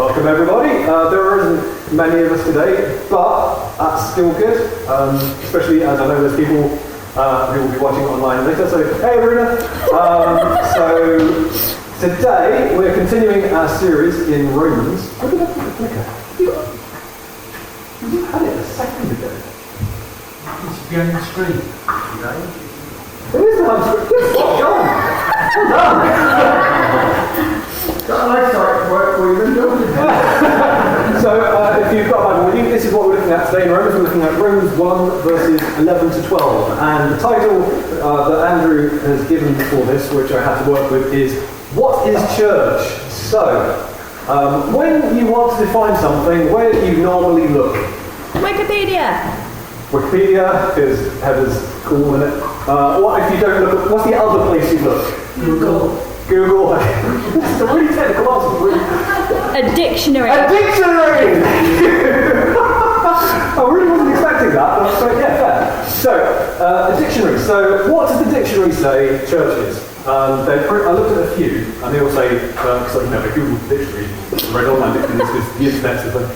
Welcome everybody. There isn't many of us today, but that's still good, especially as I know there's people who will be watching online later. So, hey Aruna! So today we're continuing our series in Romans. Where did I put the clicker? You had it a second ago. It should be on the screen, you know? It is on the screen. Well done! I started work for you, So, if you've got a Bible with you, this is what we're looking at today in Romans. We're looking at Romans 1, verses 11 to 12. And the title that Andrew has given for this, which I had to work with, is What is Church? So, when you want to define something, where do you normally look? Wikipedia! Wikipedia, because Heather's cool in it. What if you don't look at, what's the other place you look? Google. Google. This is a really technical answer. A dictionary. A dictionary! I really wasn't expecting that, but so yeah, fair. So, a dictionary. So, what does the dictionary say church is? I looked at a few, and they all say, because I Googled the dictionary, read online dictionaries because the internet's a thing.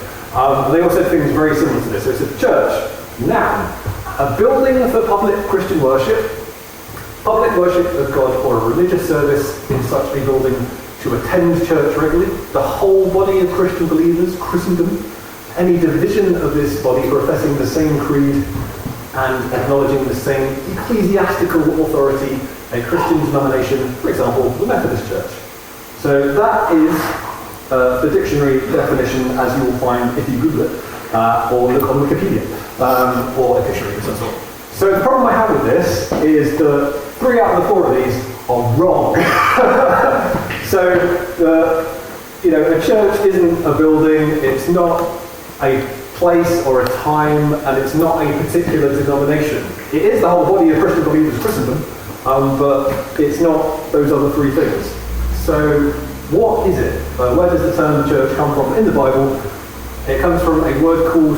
They all said things very similar to this. So it said church, noun, a building for public Christian worship, public worship of God or a religious service in such a building, to attend church regularly, the whole body of Christian believers, Christendom, any division of this body professing the same creed and acknowledging the same ecclesiastical authority, a Christian denomination, for example, the Methodist Church. So that is the dictionary definition as you will find if you Google it, or look on Wikipedia, or a dictionary of some sort. So the problem I have with this is that 3 out of the 4 of these are wrong. So, a church isn't a building, it's not a place or a time, and it's not a particular denomination. It is the whole body of Christian believers, Christendom, but it's not those other 3 things. So, what is it? Where does the term church come from in the Bible? It comes from a word called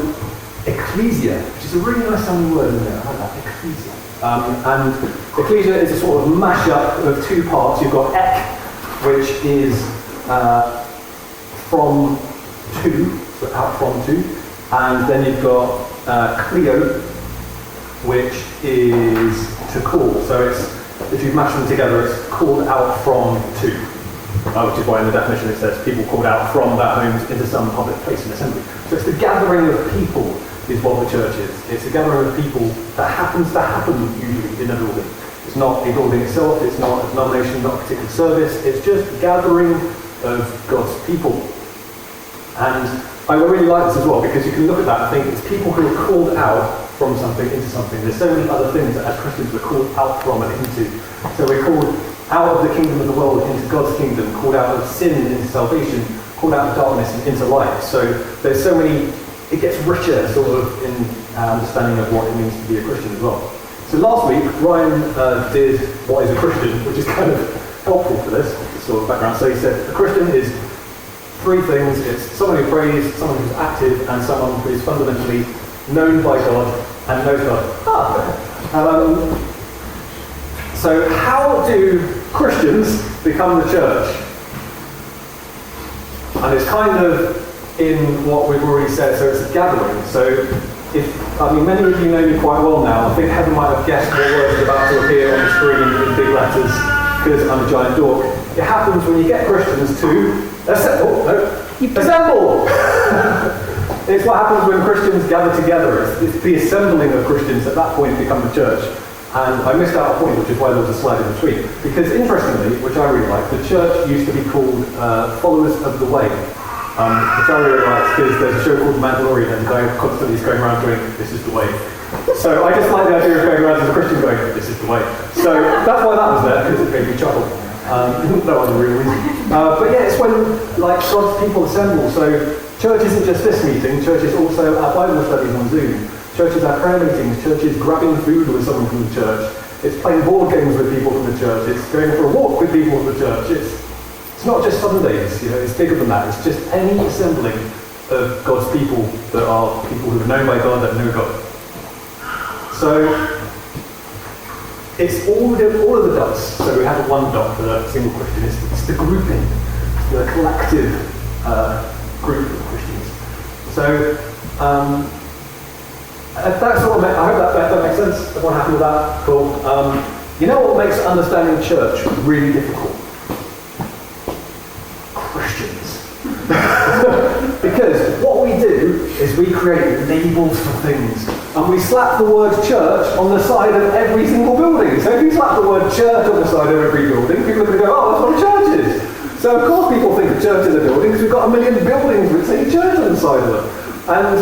ecclesia, which is a really nice sounding word, isn't it? I like that, ecclesia. And ecclesia is a sort of mashup of 2 parts. You've got ek, which is from to, so out from to, and then you've got kleo, which is to call. So it's, if you mash them together, it's called out from to, which is why in the definition it says people called out from their homes into some public place in assembly. So it's the gathering of people is what the church is. It's a gathering of people that happens to happen usually in a building. It's not a building itself, it's not a denomination, not a particular service, it's just a gathering of God's people. And I really like this as well, because you can look at that and think it's people who are called out from something into something. There's so many other things that as Christians we're called out from and into. So we're called out of the kingdom of the world into God's kingdom, called out of sin into salvation, called out of darkness and into light. So there's so many, it gets richer sort of in our understanding of what it means to be a Christian as well. So last week, Ryan did what is a Christian, which is kind of helpful for this sort of background. So he said a Christian is 3 things. It's someone who prays, someone who's active, and someone who is fundamentally known by God and knows God. So how do Christians become the church? And it's kind of in what we've already said, so it's a gathering. So many of you know me quite well now. I think Heather might have guessed what words are about to appear on the screen in big letters, because I'm a giant dork. It happens when you get Christians to assemble. Assemble! It's what happens when Christians gather together. It's the assembling of Christians at that point become the church. And I missed out a point, which is why there was a slide in between. Because interestingly, which I really like, the church used to be called Followers of the Way. Which I really like, because there's a show called Mandalorian, and the guy constantly is going around going, this is the way. So I just like the idea of going around as a Christian going, this is the way. So that's why that was there, because it made me chuckle. No other real reason. But yeah, it's when God's people assemble. So church isn't just this meeting, church is also our Bible studies on Zoom. Church is our prayer meetings, church is grabbing food with someone from the church. It's playing board games with people from the church. It's going for a walk with people from the church. It's not just Sundays, it's bigger than that. It's just any assembling of God's people that are people who are known by God, that know God. So it's all of the dots. So we have one dot for the single Christian. It's the grouping, the collective group of Christians. So, that sort of, I hope that makes sense. Everyone happy with that? Cool. You know what makes understanding church really difficult? Christians. Because what we do is we create labels for things. And we slap the word church on the side of every single building. So if you slap the word church on the side of every building, people are going to go, oh, that's what a church is. So of course people think of church is a building because we've got a million buildings which say church on the side of them. And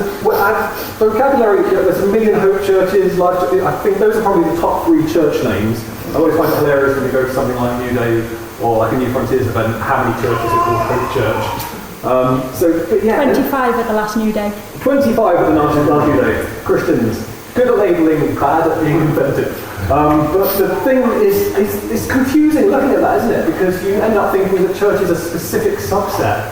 vocabulary, there's a million Hope churches. I think those are probably the top 3 church names. I always find it hilarious when you go to something like New Day or like a New Frontiers event, how many churches are called Hope Church. But yeah, 25 at the last New Day. 25 at the last New Day. Christians, good at labelling, bad at being inventive. But the thing is, it's confusing looking at that, isn't it? Because you end up thinking that church is a specific subset.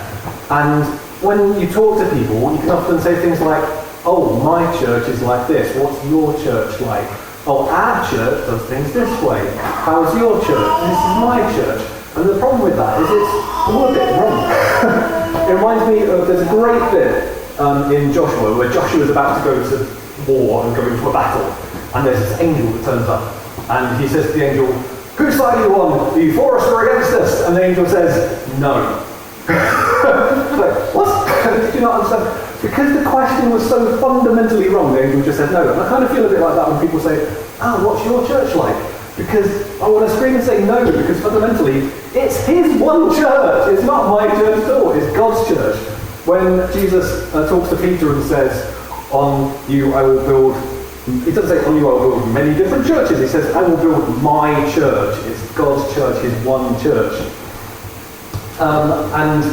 And when you talk to people, you can often say things like, oh, my church is like this. What's your church like? Oh, our church does things this way. How's your church? This is my church. And the problem with that is it's all a bit wrong. It reminds me of, there's a great bit in Joshua where Joshua is about to go to war and go into a battle. And there's this angel that turns up. And he says to the angel, whose side are you on? Are you for us or against us? And the angel says, no. Like, what? Did you not understand? Because the question was so fundamentally wrong, the angel just said no. And I kind of feel a bit like that when people say, oh, what's your church like? Because I want to scream and say no, because fundamentally, it's his one church. It's not my church at all. It's God's church. When Jesus talks to Peter and says, on you I will build, he doesn't say on you I will build many different churches. He says, I will build my church. It's God's church, his one church. And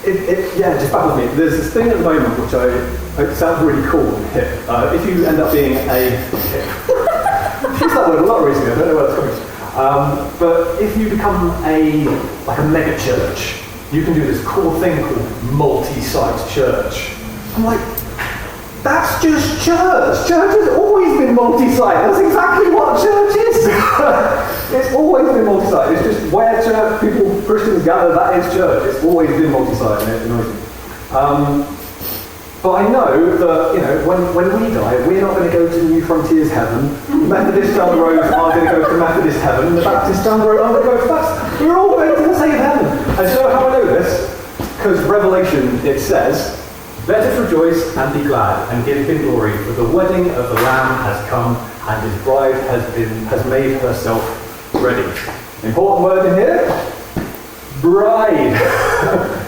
just back with me. There's this thing at the moment which it sounds really cool, hip. If you end up being I've used that word a lot recently, I don't know where it's coming from. But if you become a mega church, you can do this cool thing called multi-site church. I'm like, that's just church. Church has always been multi-site. That's exactly what church is. It's always been multi-site. It's just where Christians gather, that is church. It's always been multi-site, and it annoys me. But I know that, when we die, we're not going to go to New Frontiers heaven. The Methodists down the road are going to go to Methodist heaven. The Baptists down the road are going to go to Baptist. We're all going to the same heaven. And so how I know this? Because Revelation, it says, let us rejoice and be glad and give him glory, for the wedding of the Lamb has come and his bride has made herself ready. Important word in here, bride.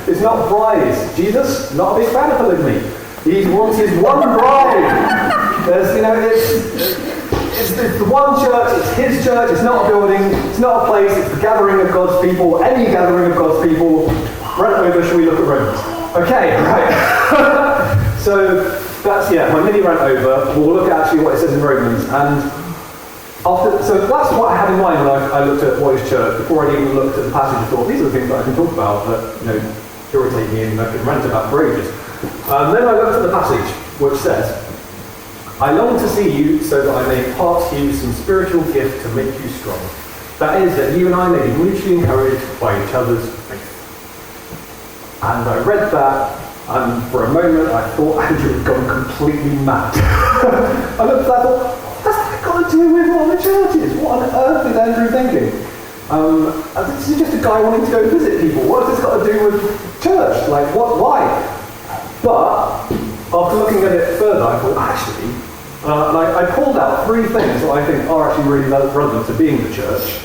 It's not brides. Jesus, not a big fan of polygamy. He wants his one bride. It's the one church, it's his church, it's not a building, it's not a place, it's the gathering of God's people, any gathering of God's people. Run over, shall we look at Romans? Okay, right. So that's, my mini rant over. We'll look at actually what it says in Romans. And so that's what I had in mind when I looked at what is church. Before I even looked at the passage, I thought, these are the things that I can talk about that, irritate me and I can rant about for ages. Then I looked at the passage, which says, I long to see you so that I may impart to you some spiritual gift to make you strong. That is, that you and I may be mutually encouraged by each other's faith. And I read that, and for a moment I thought Andrew had gone completely mad. I looked at that and thought, what's that got to do with what the church is? What on earth is Andrew thinking? This is just a guy wanting to go visit people. What has this got to do with church? Like, what? Why? But after looking at it further, I thought, actually, I pulled out 3 things that I think are actually really relevant to being the church.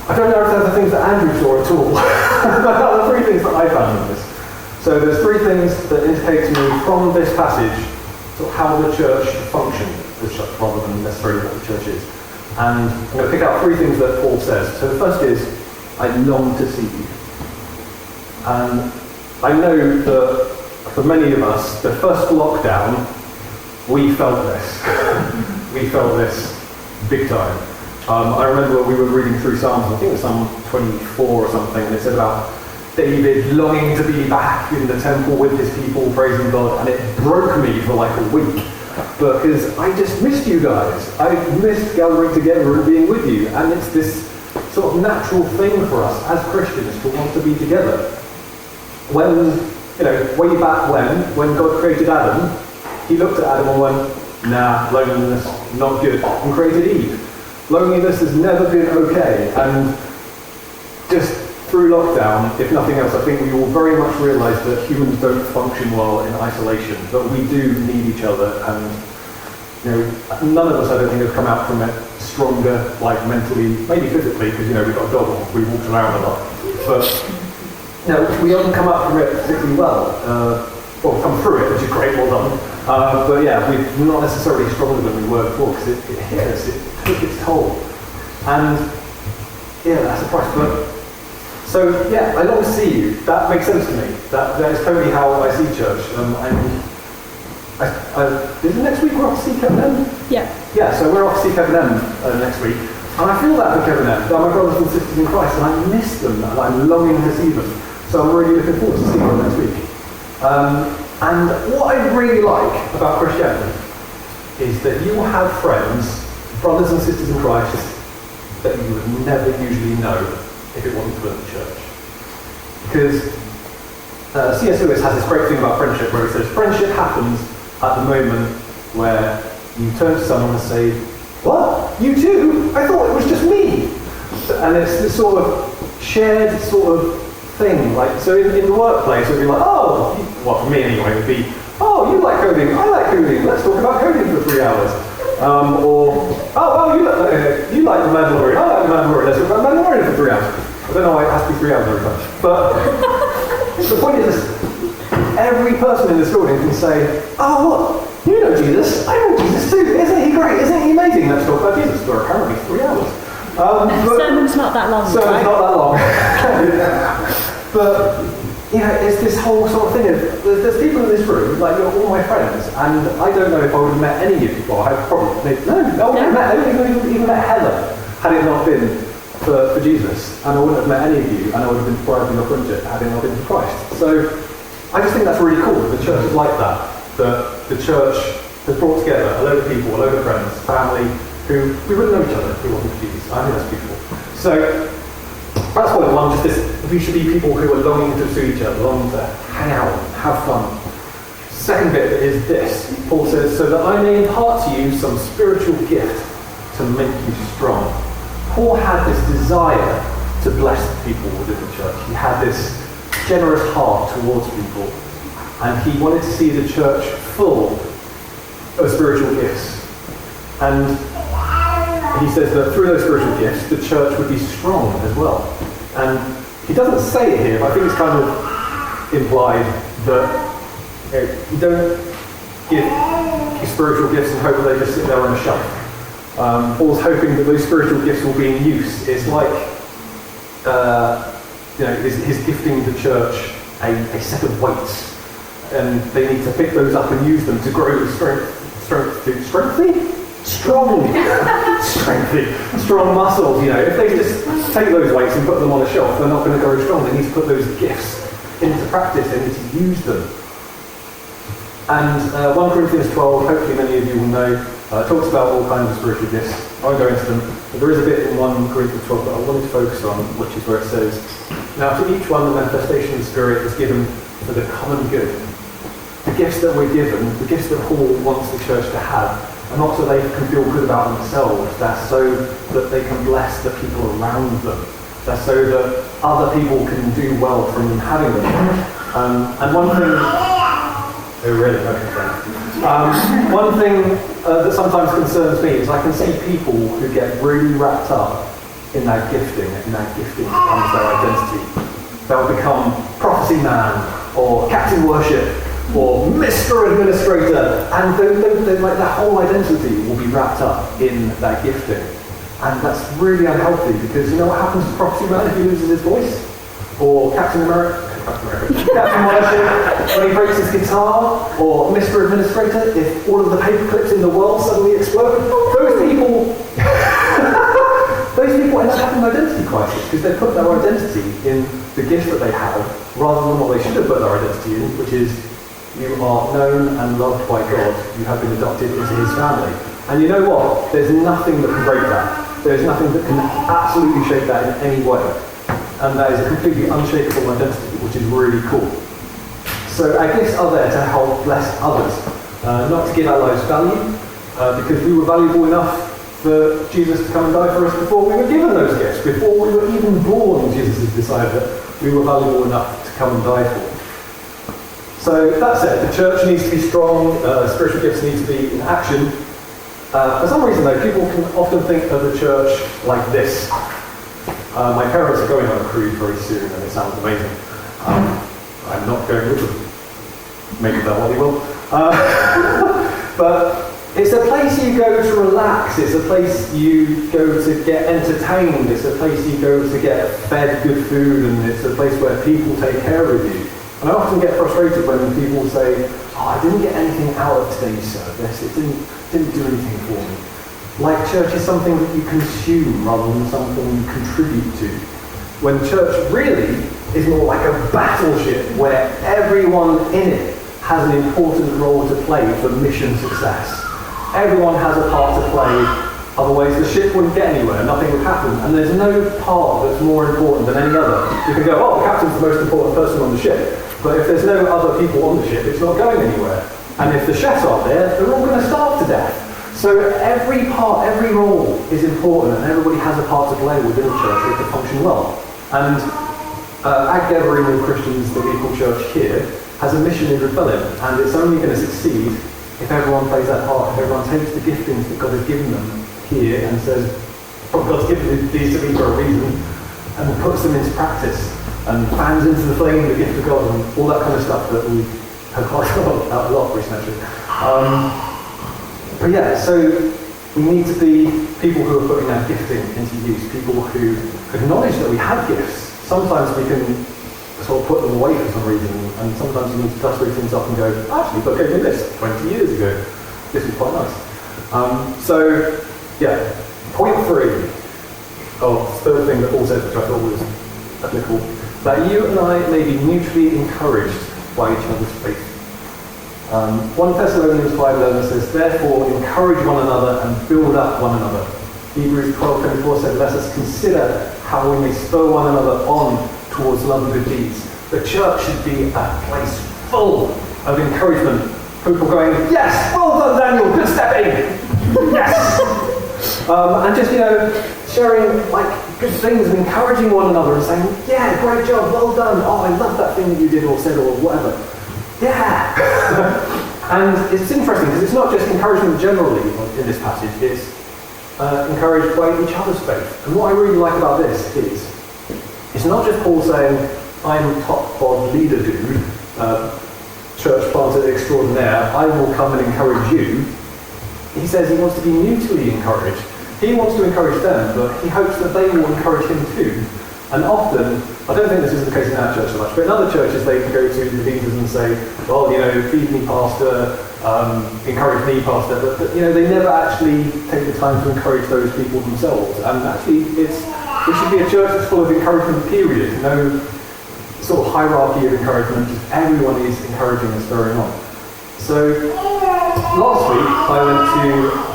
I don't know if they're the things that Andrew saw at all, but the 3 things that I found in this. So there's 3 things that indicate to me from this passage sort of how the church functions, rather than necessarily what the church is. And I'm going to pick out 3 things that Paul says. So the first is, I long to see you. And I know that for many of us, the first lockdown, we felt this. We felt this big time. I remember we were reading through Psalms, I think it was Psalm 24 or something, and it said about David longing to be back in the temple with his people, praising God, and it broke me for like a week, because I just missed you guys. I missed gathering together and being with you, and it's this sort of natural thing for us as Christians to want to be together. When way back when God created Adam, he looked at Adam and went, nah, loneliness, not good, and created Eve. Loneliness has never been okay, and just through lockdown, if nothing else, I think we all very much realise that humans don't function well in isolation, that we do need each other, and none of us, I don't think, have come out from it stronger, like mentally, maybe physically, because we've got a dog, we walked around a lot, but we haven't come out from it particularly well, or come through it, which is great, well done. But yeah, we're not necessarily stronger than we were before, because it hit us, it took its toll. And yeah, that's a price. But so yeah, I long to see you. That makes sense to me. That is totally how I see church. And is it next week we're off to see Kevin M? Yeah. Yeah, so we're off to see Kevin M next week. And I feel that for Kevin M. They're my brothers and sisters in Christ, and I miss them, and I'm longing to see them. So I'm really looking forward to seeing them next week. And what I really like about Christianity is that you will have friends, brothers and sisters in Christ, that you would never usually know if it wasn't for the church. Because C.S. Lewis has this great thing about friendship where he says, friendship happens at the moment where you turn to someone and say, what? You too? I thought it was just me. And it's this sort of shared sort of thing, like, so in the workplace it would be like, well, for me anyway, it would be, you like coding, I like coding, let's talk about coding for 3 hours. You like the Mandalorian, I like the Mandalorian, let's talk about Mandalorian for 3 hours. I don't know why it has to be 3 hours every time. But the point is, every person in this building can say, you know Jesus, I know Jesus too, isn't he great, isn't he amazing, let's talk about Jesus for apparently 3 hours. Sermon's not that long. Sermon's not that long. But, it's this whole sort of thing of, there's people in this room, like you're all my friends, and I don't know if I would have met any of you, well, I probably, I wouldn't have even met Helen, had it not been for Jesus, and I wouldn't have met any of you, and I would have been thriving in friendship had it not been for Christ. So, I just think that's really cool, that the church is like that the church has brought together a load of people, a load of friends, family, who we wouldn't know each other if it wasn't for Jesus. I think that's beautiful. So, that's point one, just this, we should be people who are longing to see each other, longing to hang out, have fun. Second bit is this. Paul says, so that I may impart to you some spiritual gift to make you strong. Paul had this desire to bless people within the church. He had this generous heart towards people. And he wanted to see the church full of spiritual gifts. And he says that through those spiritual gifts, the church would be strong as well. And he doesn't say it here, but I think it's kind of implied that you don't give spiritual gifts and hope that they just sit there on a shelf. Paul's hoping that those spiritual gifts will be in use. It's like, his gifting the church a set of weights. And they need to pick those up and use them to grow strong muscles. If they just take those weights and put them on a shelf, they're not going to grow strong. They need to put those gifts into practice. They need to use them. And 1 Corinthians 12, hopefully many of you will know, talks about all kinds of spiritual gifts. I won't go into them, but there is a bit in 1 Corinthians 12 that I wanted to focus on, which is where it says, now to each one the manifestation of the Spirit is given for the common good. The gifts that we're given, the gifts that Paul wants the church to have, are not so they can feel good about themselves, they're so that they can bless the people around them. They're so that other people can do well from having them. And one thing... Oh, really? Okay, one thing that sometimes concerns me is I can see people who get really wrapped up in their gifting, and their gifting becomes their identity. They'll become prophecy man, or captain worship, or Mr. Administrator, and like their whole identity will be wrapped up in their gifting. And that's really unhealthy, because you know what happens to prophecy man if he loses his voice? Or Captain Worship, when he breaks his guitar, or Mr. Administrator, if all of the paper clips in the world suddenly explode. Those people end up having an identity crisis, because they put their identity in the gift that they have, rather than what they should have put their identity in, which is you are known and loved by God. You have been adopted into his family. And you know what? There's nothing that can break that. There's nothing that can absolutely shake that in any way. And that is a completely unshakable identity, which is really cool. So our gifts are there to help bless others, not to give our lives value, because we were valuable enough for Jesus to come and die for us before we were given those gifts. Before we were even born, Jesus has decided that we were valuable enough to come and die for. So that said, the church needs to be strong, spiritual gifts need to be in action. For some reason though, people can often think of the church like this. My parents are going on a cruise very soon and it sounds amazing. I'm not going with them. Maybe they'll what they will. But it's a place you go to relax, it's a place you go to get entertained, it's a place you go to get fed good food, and it's a place where people take care of you. And I often get frustrated when people say, I didn't get anything out of today's service, it didn't do anything for me. Like church is something that you consume rather than something you contribute to. When church really is more like a battleship where everyone in it has an important role to play for mission success. Everyone has a part to play, otherwise the ship wouldn't get anywhere, nothing would happen, and there's no part that's more important than any other. You can go, oh, the captain's the most important person on the ship, but if there's no other people on the ship, it's not going anywhere. And if the chefs aren't there, they're all going to starve to death. So every part, every role is important, and everybody has a part to play within the church for it to function well. And our gathering of Christians that we call church here has a mission in rebellion, and it's only going to succeed if everyone plays that part, if everyone takes the giftings that God has given them here and says, oh, God's given these to me for a reason, and puts them into practice, and fans into the flame the gift of God, and all that kind of stuff that we've heard quite a lot recently. But yeah, so we need to be people who are putting our gifting into use, people who acknowledge that we have gifts. Sometimes we can sort of put them away for some reason, and sometimes you need to dust those things up and go, actually, God gave me this 20 years ago. This is quite nice. So, yeah, point 3, third thing that Paul says, which I thought was applicable, that you and I may be mutually encouraged by each other's faith. 1 Thessalonians 5:11 says, therefore encourage one another and build up one another. Hebrews 12:24 said, let us consider how we may spur one another on towards love and good deeds. The church should be a place full of encouragement. People going, yes, well done Daniel, good stepping, yes! And just, sharing like good things and encouraging one another and saying, yeah, great job, well done, oh, I love that thing that you did or said or whatever. Yeah! And it's interesting because it's not just encouragement generally in this passage, it's encouraged by each other's faith. And what I really like about this is, it's not just Paul saying, I'm top bod leader dude, church planter extraordinaire, I will come and encourage you. He says he wants to be mutually encouraged. He wants to encourage them, but he hopes that they will encourage him too. And often, I don't think this is the case in our church so much, but in other churches they can go to the leaders and say, well, feed me pastor, encourage me pastor, but they never actually take the time to encourage those people themselves. And actually, it should be a church that's full of encouragement, period. No sort of hierarchy of encouragement, just everyone is encouraging and spurring on. So, last week I went to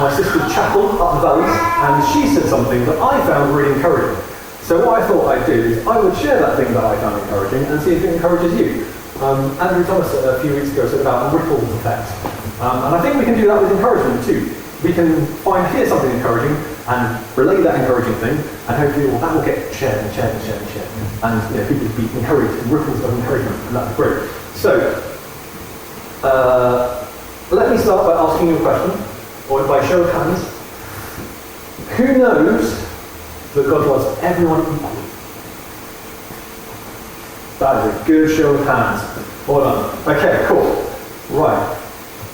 my sister's chapel up the valleys, and she said something that I found really encouraging. So what I thought I'd do is I would share that thing that I found encouraging and see if it encourages you. Andrew Thomas a few weeks ago said about the ripple effect. And I think we can do that with encouragement too. We can hear something encouraging and relay that encouraging thing, and hopefully that will get shared and shared and shared and shared. And people will be encouraged in ripples of encouragement, and that'd be great. So, let me start by asking you a question, or by show of hands. Who knows that God loves everyone equally? That is a good show of hands. Well done. Okay, cool. Right.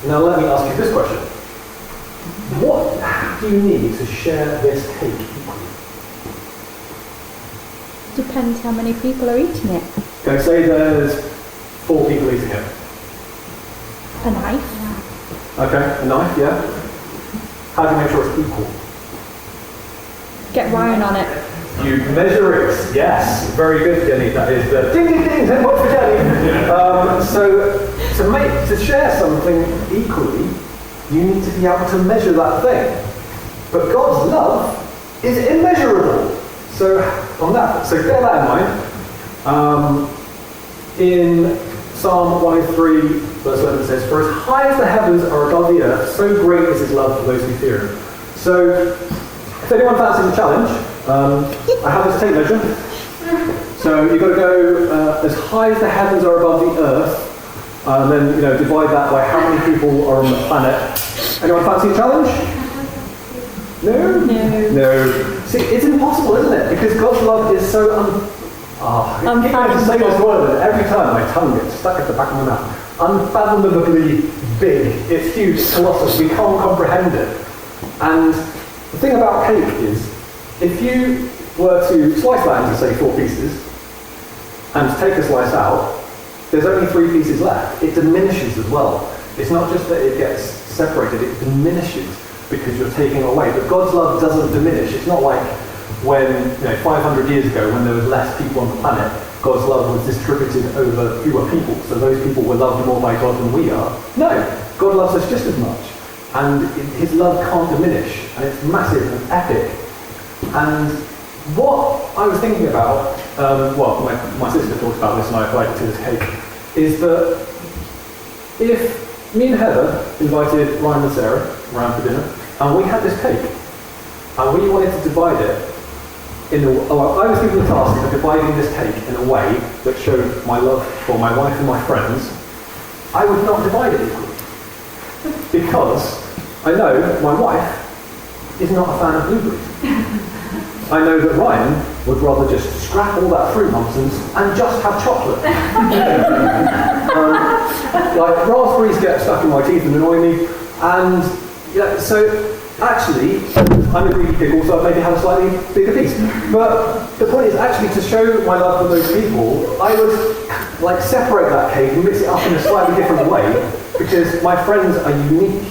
Now let me ask you this question. What do you need to share this cake equally? Depends how many people are eating it. Okay, say there's 4 people eating it. A knife. Okay, a knife, yeah. How do you make sure it's equal? Get Ryan on it. You measure it, yes. Very good, Jenny. That is the ding ding ding, 10 points for Jenny. So to share something equally, you need to be able to measure that thing. But God's love is immeasurable. So bear that in mind. In Psalm 103, verse 11 says, "For as high as the heavens are above the earth, so great is his love for those who fear him." So, if anyone fancies a challenge, I have this tape measure. So you've got to go as high as the heavens are above the earth, and then divide that by how many people are on the planet. Anyone fancy a challenge? No? No. See, it's impossible, isn't it? Because God's love is so I keep going to say this word, and every time my tongue gets stuck at the back of my mouth. Unfathomably big. It's huge, it's colossal. We can't comprehend it. And the thing about cake is, if you were to slice that into, say, 4 pieces, and take a slice out, there's only 3 pieces left. It diminishes as well. It's not just that it gets separated, it diminishes because you're taking away. But God's love doesn't diminish. It's not like when, 500 years ago, when there was less people on the planet, God's love was distributed over fewer people, so those people were loved more by God than we are. No, God loves us just as much. And his love can't diminish, and it's massive and epic. And what I was thinking about, my sister talked about this and I applied it to this cake, is that if me and Heather invited Ryan and Sarah around for dinner, and we had this cake, and we wanted to divide it I was given the task of dividing this cake in a way that showed my love for my wife and my friends, I would not divide it equally. Because I know my wife is not a fan of blueberries. I know that Ryan would rather just scrap all that fruit nonsense and just have chocolate. Raspberries get stuck in my teeth and annoy me, and so actually, I'm a greedy pig, so I'd maybe have a slightly bigger piece. But the point is, actually, to show my love for those people, I would separate that cake and mix it up in a slightly different way, because my friends are unique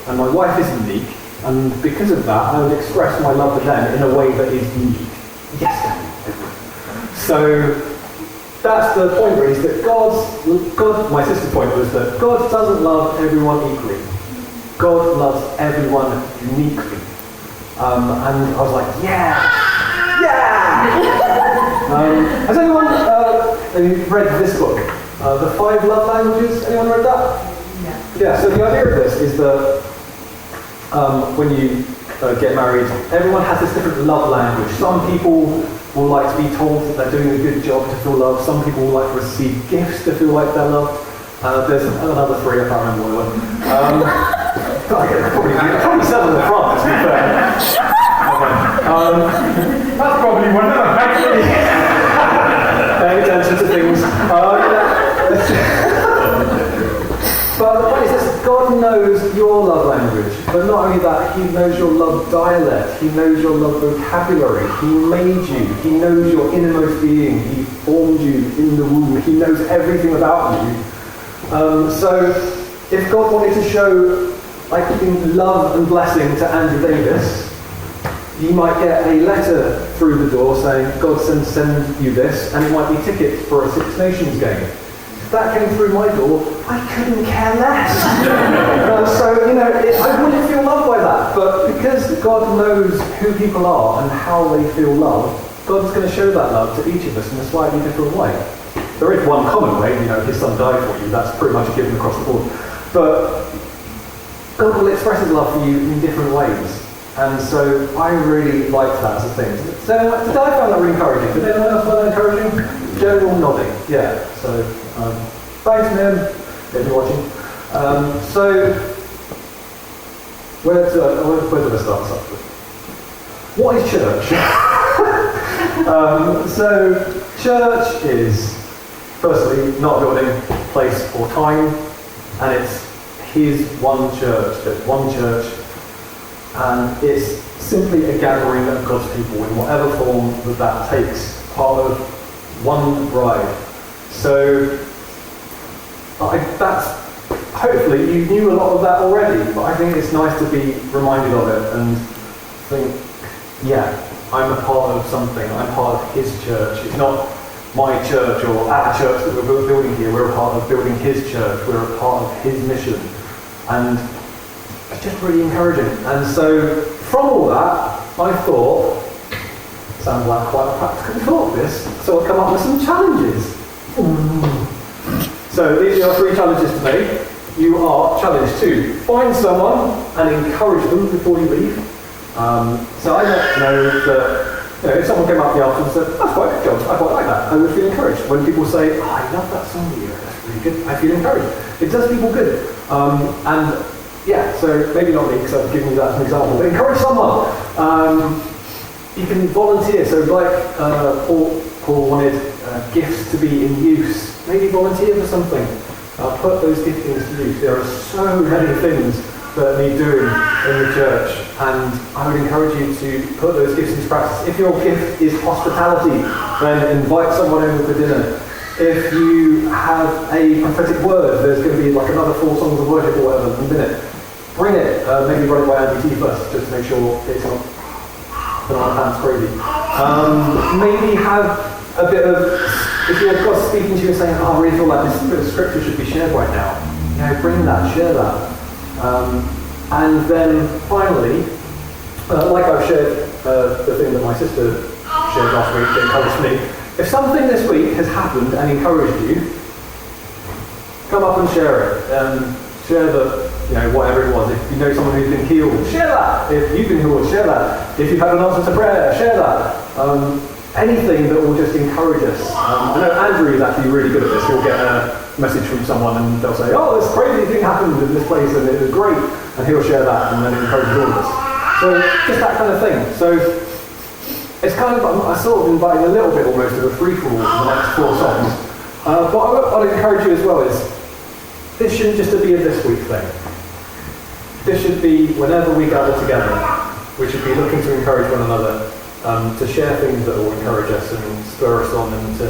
and my wife is unique, and because of that, I would express my love for them in a way that is unique. Yes. So that's the point, really, is that God. My sister's point was that God doesn't love everyone equally. God loves everyone uniquely. And I was like, yeah! Has anyone read this book? The 5 Love Languages? Anyone read that? Yeah, so the idea of this is that when you get married, everyone has this different love language. Some people will like to be told that they're doing a good job to feel loved. Some people will like to receive gifts to feel like they're loved. There's another 3, I can't remember what they were. Probably 7 in France, to be fair. That's probably one of them, actually. Paying attention to things. But the point is this, God knows your love language. But not only that, he knows your love dialect. He knows your love vocabulary. He made you. He knows your innermost being. He formed you in the womb. He knows everything about you. So if God wanted to show giving love and blessing to Andrew Davis, you might get a letter through the door saying, God send you this, and it might be tickets for a Six Nations game. If that came through my door, I couldn't care less. I wouldn't feel loved by that. But because God knows who people are and how they feel loved, God's going to show that love to each of us in a slightly different way. There is one common way, his son died for you, that's pretty much a given across the board. But God will express his love for you in different ways. And so I really liked that as a thing. So I found that really encouraging. Did anyone else find that encouraging? General nodding, yeah. So thanks, Mim, if you're watching. Where do I start this off with? What is church? So church is, firstly, not a building, place, or time, and it's his one church. There's one church, and it's simply a gathering of God's people in whatever form that takes, part of one bride. So that's hopefully you knew a lot of that already, but I think it's nice to be reminded of it and think, yeah, I'm a part of something. I'm part of his church. It's not my church or our church that we're building here. We're a part of building his church. We're a part of his mission. And it's just really encouraging. And so from all that, I thought, sounds like quite a practical thought this, so I'll come up with some challenges. So these are your 3 challenges today. You are challenged to find someone and encourage them before you leave. So I know that if someone came up to me after and said, "That's quite a good job, I quite like that," I would feel encouraged. When people say, "Oh, I love that song you wrote, that's really good," I feel encouraged. It does people good. And yeah, so maybe not me because I've given you that as an example, but encourage someone. You can volunteer. So like Paul wanted gifts to be in use. Maybe volunteer for something. Put those giftings to use. There are so many things that need doing in the church, and I would encourage you to put those gifts into practice. If your gift is hospitality, then invite someone over for dinner. If you have a prophetic word, there's going to be like another 4 songs of worship or whatever in a minute. Bring it. Maybe run it by Andy T first, just to make sure it's not put on hands crazy. Maybe have a bit of, if you're God speaking to you and saying, "Oh, I really feel like this bit of scripture should be shared right now," bring that, share that. And then finally, like I've shared the thing that my sister shared last week that encouraged me, if something this week has happened and encouraged you, come up and share it. Share whatever it was. If you know someone who's been healed, share that. If you've been healed, share that. If you've had an answer to prayer, share that. Anything that will just encourage us. I know Andrew is actually really good at this. He'll get a message from someone and they'll say, "Oh, this crazy thing happened in this place and it was great," and he'll share that and then it encourages all of us. So just that kind of thing. So it's kind of, I'm sort of inviting a little bit almost of a free-for-all for the next 4 songs. But what I'd encourage you as well is, this shouldn't just be a this week thing. This should be whenever we gather together, we should be looking to encourage one another, to share things that will encourage us and spur us on, and to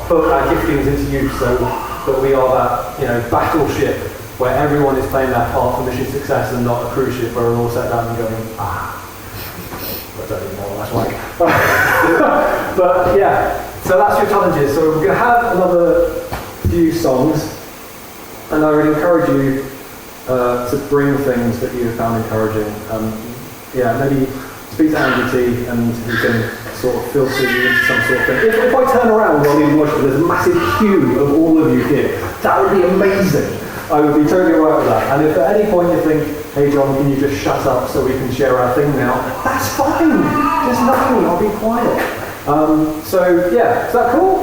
put our giftings into use so that we are that battleship where everyone is playing their part for mission success and not a cruise ship where we're all sat down and going, I don't even know what that's like. But yeah, so that's your challenges. So we're going to have another few songs, and I would encourage you to bring things that you have found encouraging. Maybe speak to Andy T and he can sort of filter you into some sort of thing. If I turn around while leading worship, there's a massive queue of all of you here. That would be amazing. I would be totally alright with that. And if at any point you think, "Hey John, can you just shut up so we can share our thing now?" That's fine. Just nothing. I'll be quiet. Is that cool?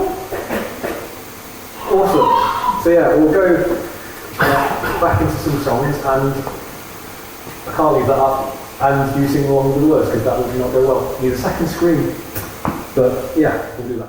Awesome. So yeah, we'll go back into some songs, and I can't leave that up. And you sing along with the words, because that would not go well. You need a second screen. But yeah, we'll do that.